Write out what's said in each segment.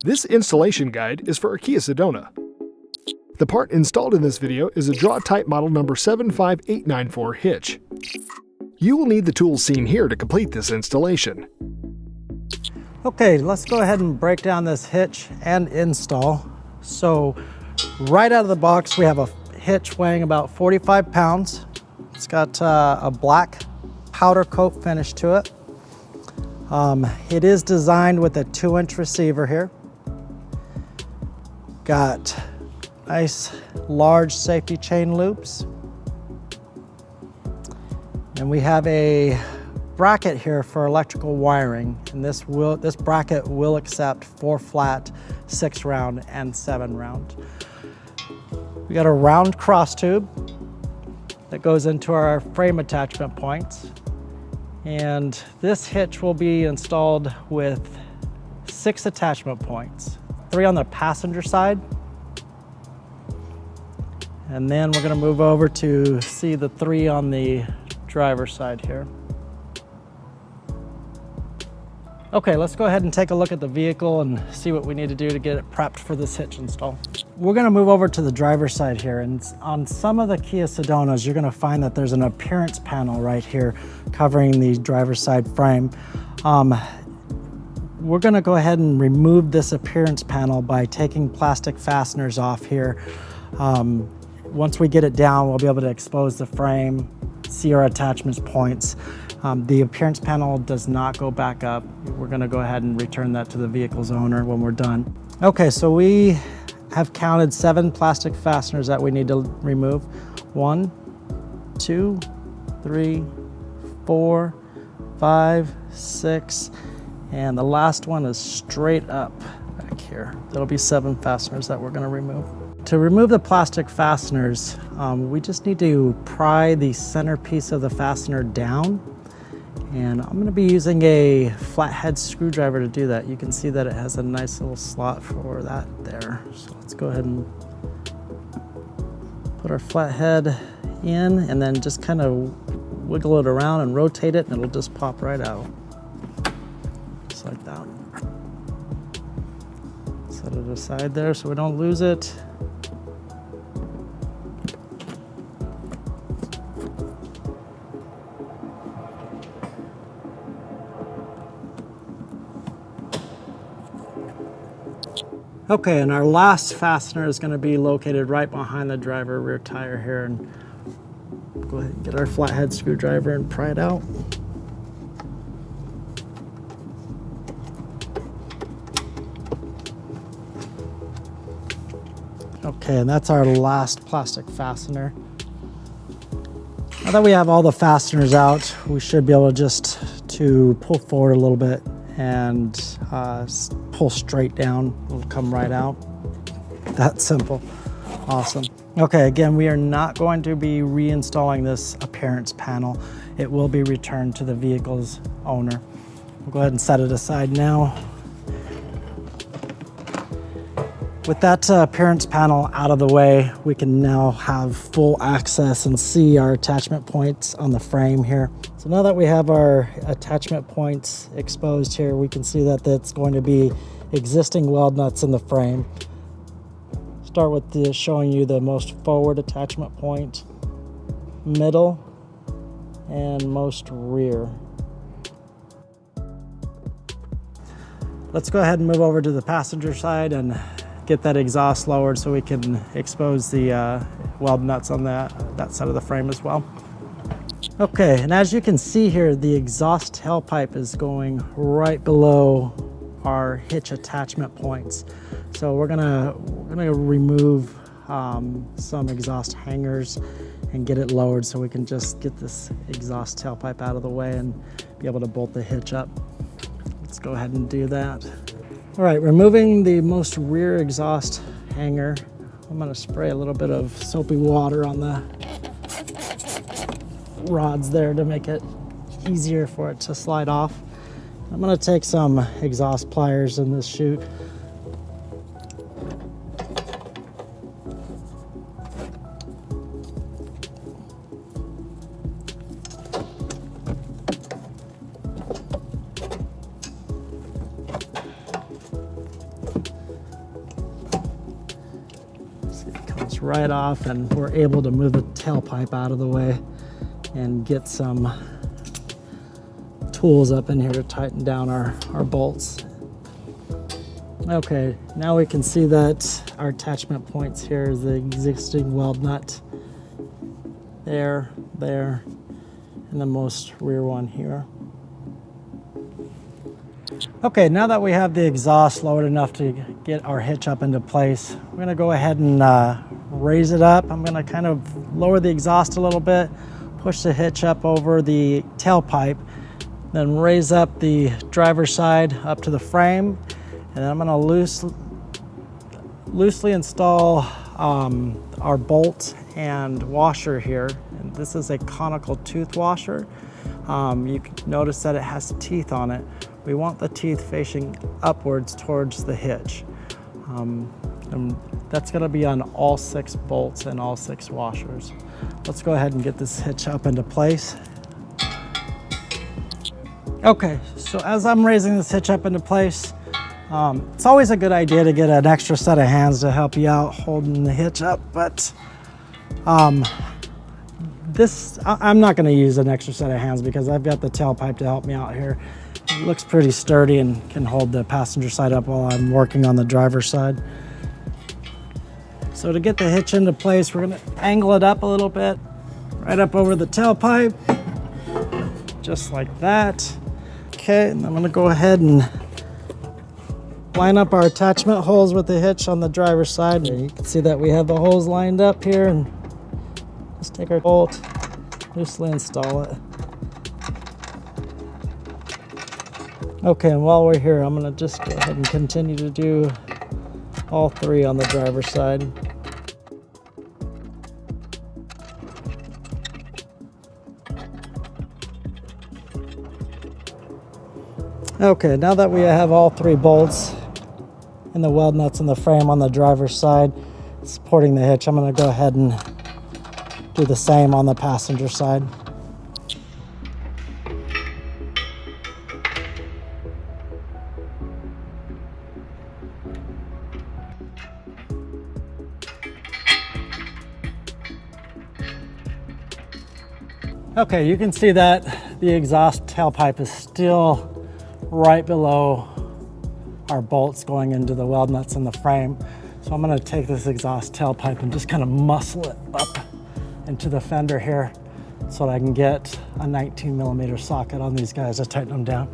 This installation guide is for a Kia Sedona. The part installed in this video is a Draw-Tite model number 75894 Hitch. You will need the tools seen here to complete this installation. Okay, let's go ahead and break down this hitch and install. So right out of the box, we have a hitch weighing about 45 pounds. It's got a black powder coat finish to it. It is designed with a 2-inch receiver here. Got nice large safety chain loops. And we have a bracket here for electrical wiring. And this bracket will accept 4 flat, 6 round, and 7 round. We got a round cross tube that goes into our frame attachment points. And this hitch will be installed with 6 attachment points, 3 on the passenger side. And then we're gonna move over to see the 3 on the driver's side here. Okay, let's go ahead and take a look at the vehicle and see what we need to do to get it prepped for this hitch install. We're gonna move over to the driver's side here, and on some of the Kia Sedonas, you're gonna find that there's an appearance panel right here covering the driver's side frame. We're gonna go ahead and remove this appearance panel by taking plastic fasteners off here. Once we get it down, we'll be able to expose the frame, see our attachment points. The appearance panel does not go back up. We're gonna go ahead and return that to the vehicle's owner when we're done. Okay, so we have counted 7 plastic fasteners that we need to remove. 1, 2, 3, 4, 5, 6, and the last one is straight up back here. There'll be 7 fasteners that we're gonna remove. To remove the plastic fasteners, we just need to pry the center piece of the fastener down. And I'm gonna be using a flathead screwdriver to do that. You can see that it has a nice little slot for that there. So let's go ahead and put our flathead in and then just kind of wiggle it around and rotate it, and it'll just pop right out. Just like that. Set it aside there so we don't lose it. Okay, and our last fastener is going to be located right behind the driver rear tire here, and go ahead and get our flathead screwdriver and pry it out. Okay, and that's our last plastic fastener. Now that we have all the fasteners out, we should be able to pull forward a little bit and pull straight down. It'll come right out. That simple. Awesome. Okay, again, we are not going to be reinstalling this appearance panel. It will be returned to the vehicle's owner. We'll go ahead and set it aside now. With that appearance panel out of the way, we can now have full access and see our attachment points on the frame here. So now that we have our attachment points exposed here, we can see that that's going to be existing weld nuts in the frame. Start with showing you the most forward attachment point, middle, and most rear. Let's go ahead and move over to the passenger side and get that exhaust lowered so we can expose the weld nuts on that side of the frame as well. Okay, and as you can see here, the exhaust tailpipe is going right below our hitch attachment points. So we're gonna remove some exhaust hangers and get it lowered so we can just get this exhaust tailpipe out of the way and be able to bolt the hitch up. Let's go ahead and do that. All right, removing the most rear exhaust hanger, I'm gonna spray a little bit of soapy water on the rods there to make it easier for it to slide off. I'm gonna take some exhaust pliers in this chute. right off, and we're able to move the tailpipe out of the way and get some tools up in here to tighten down our bolts. Okay, now we can see that our attachment points here is the existing weld nut. There, and the most rear one here. Okay, now that we have the exhaust lowered enough to get our hitch up into place, we're gonna go ahead and raise it up. I'm gonna kind of lower the exhaust a little bit, push the hitch up over the tailpipe, then raise up the driver's side up to the frame, and then I'm gonna loosely install our bolt and washer here. And this is a conical tooth washer. You can notice that it has teeth on it. We want the teeth facing upwards towards the hitch. And that's gonna be on all 6 bolts and all 6 washers. Let's go ahead and get this hitch up into place. Okay, so as I'm raising this hitch up into place, it's always a good idea to get an extra set of hands to help you out holding the hitch up, but I'm not gonna use an extra set of hands because I've got the tailpipe to help me out here. It looks pretty sturdy and can hold the passenger side up while I'm working on the driver's side. So to get the hitch into place, we're gonna angle it up a little bit, right up over the tailpipe, just like that. Okay, and I'm gonna go ahead and line up our attachment holes with the hitch on the driver's side. And you can see that we have the holes lined up here, and just take our bolt, loosely install it. Okay, and while we're here, I'm gonna just go ahead and continue to do all 3 on the driver's side. Okay, now that we have all 3 bolts and the weld nuts in the frame on the driver's side supporting the hitch, I'm going to go ahead and do the same on the passenger side. Okay, you can see that the exhaust tailpipe is still right below our bolts going into the weld nuts in the frame. So I'm gonna take this exhaust tailpipe and just kind of muscle it up into the fender here so that I can get a 19mm socket on these guys to tighten them down.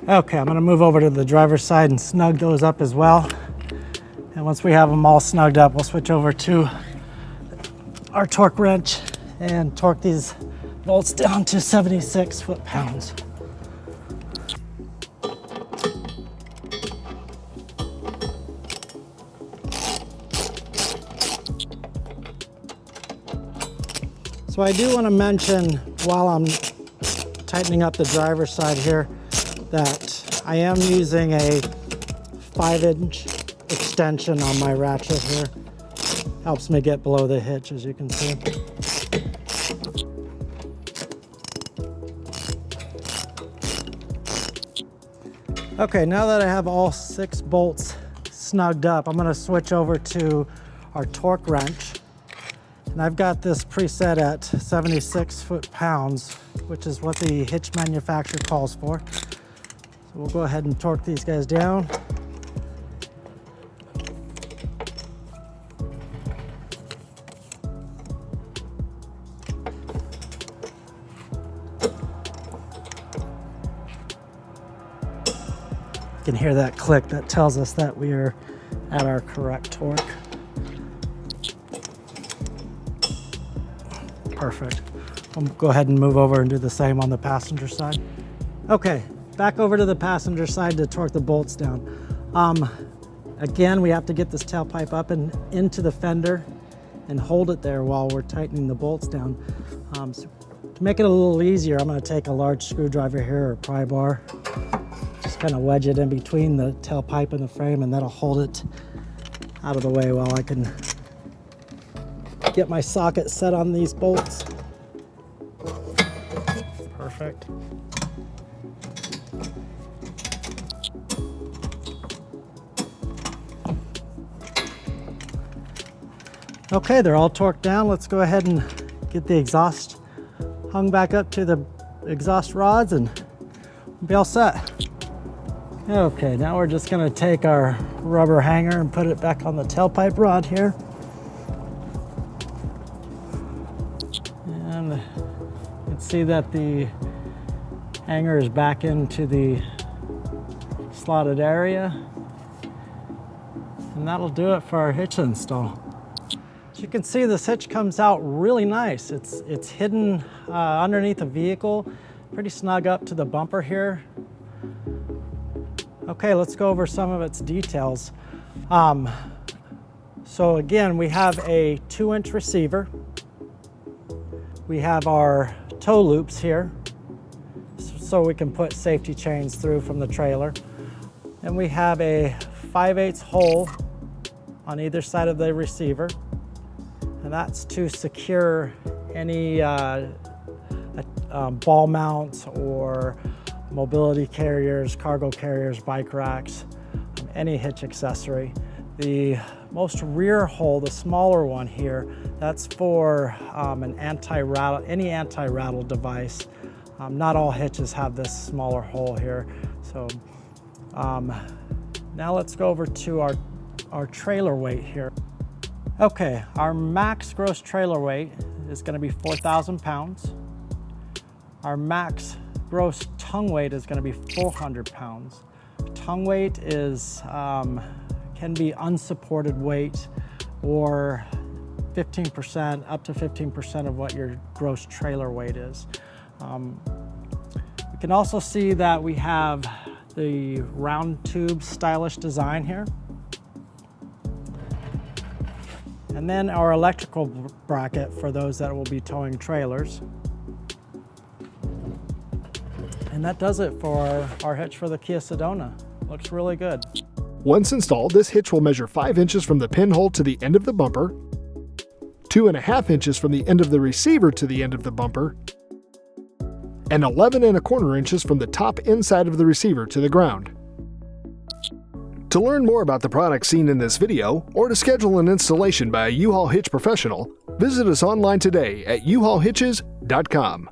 Okay, I'm gonna move over to the driver's side and snug those up as well. And once we have them all snugged up, we'll switch over to our torque wrench and torque these bolts down to 76 foot-pounds. So I do want to mention while I'm tightening up the driver's side here that I am using a 5-inch extension on my ratchet here. Helps me get below the hitch, as you can see. Okay, now that I have all 6 bolts snugged up, I'm going to switch over to our torque wrench. And I've got this preset at 76 foot-pounds, which is what the hitch manufacturer calls for. So we'll go ahead and torque these guys down. You can hear that click that tells us that we are at our correct torque. Perfect. I'll go ahead and move over and do the same on the passenger side. Okay, back over to the passenger side to torque the bolts down. Again, we have to get this tailpipe up and into the fender and hold it there while we're tightening the bolts down. So to make it a little easier, I'm going to take a large screwdriver here or pry bar. Just kind of wedge it in between the tailpipe and the frame, and that'll hold it out of the way while I can get my socket set on these bolts. Perfect. Okay, they're all torqued down. Let's go ahead and get the exhaust hung back up to the exhaust rods and be all set. Okay, now we're just gonna take our rubber hanger and put it back on the tailpipe rod here. And you can see that the hanger is back into the slotted area. And that'll do it for our hitch install. As you can see, this hitch comes out really nice. It's hidden underneath the vehicle, pretty snug up to the bumper here. Okay, let's go over some of its details. So again, we have a 2-inch receiver. We have our tow loops here, so we can put safety chains through from the trailer. And we have a 5/8 hole on either side of the receiver. And that's to secure any ball mounts or mobility carriers, cargo carriers, bike racks, any hitch accessory. The most rear hole, the smaller one here, that's for an any anti-rattle device. Not all hitches have this smaller hole here. So now let's go over to our trailer weight here. Okay, our max gross trailer weight is going to be 4,000 pounds. Our max gross tongue weight is going to be 400 pounds. Tongue weight is can be unsupported weight, or 15%, up to 15% of what your gross trailer weight is. You can also see that we have the round tube stylish design here. And then our electrical bracket for those that will be towing trailers. And that does it for our hitch for the Kia Sedona. Looks really good. Once installed, this hitch will measure 5 inches from the pinhole to the end of the bumper, 2.5 inches from the end of the receiver to the end of the bumper, and 11.25 inches from the top inside of the receiver to the ground. To learn more about the products seen in this video, or to schedule an installation by a U-Haul Hitch professional, visit us online today at uhaulhitches.com.